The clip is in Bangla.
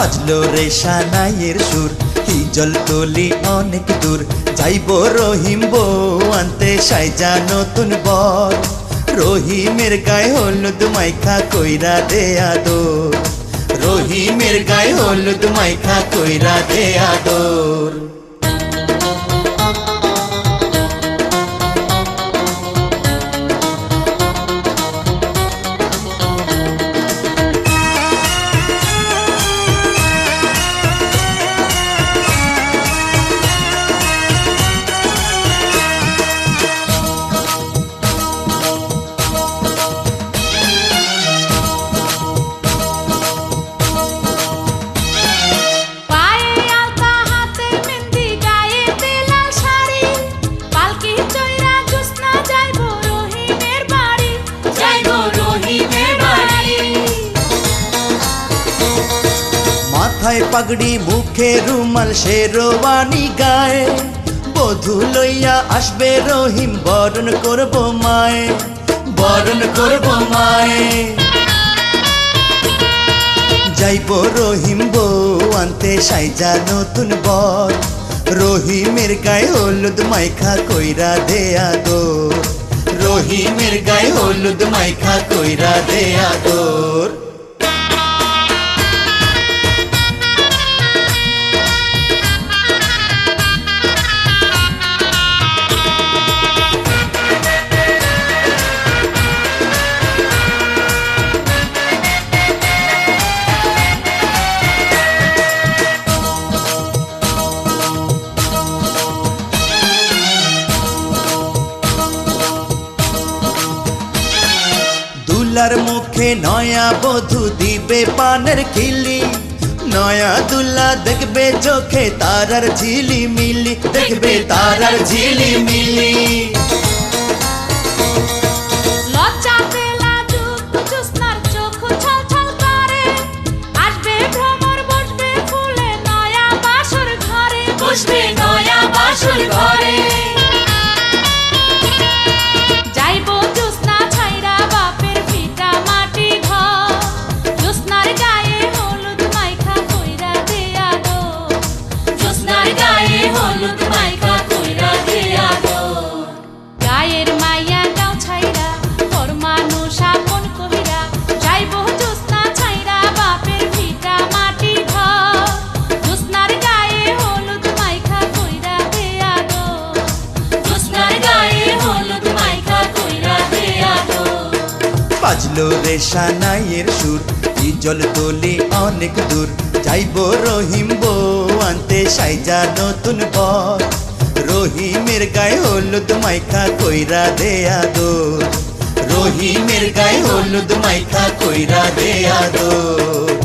বাজলো রে সানাইয়ের সুর হিজল তলি অনেক দূর যাইব রহিম বউ আনতে সাইজা নতুন বর রহিমের গায়ে হলুদ মাইখা কইরা দে আদর রহিমের গায়ে হলুদ মাইখা কইরা দে আদর মাথায় পাগড়ি মুখে রুমাল শেরওয়ানি গায়ে বধূ লইয়া আসবে রহিম বরণ করব মায়ে বরণ করব মায়ে যাইব রহিম বউ আনতে সাইজা নতুন বর রহিমের গায়ে হলুদ মাইখা কইরা দে আদর রহিমের গায়ে হলুদ মাইখা কইরা দে আদর দুলার মুখে নয়া বধূ দিবে পানের খিলি নয়া দুলা দেখবে চোখে তারার ঝিলি মিলি দেখবে তারার ঝিলি মিলি বসবে নয়া বাসর ঘরে বাজলো রে সানাইয়ের সুর হিজল তলি অনেক দূর যাইব রহিম বউ আনতে সাইজা নতুন বর রহিমের গায়ে হলুদ মাইখা কইরা দে আদর রহিমের গায়ে হলুদ মাইখা কইরা দে আদর।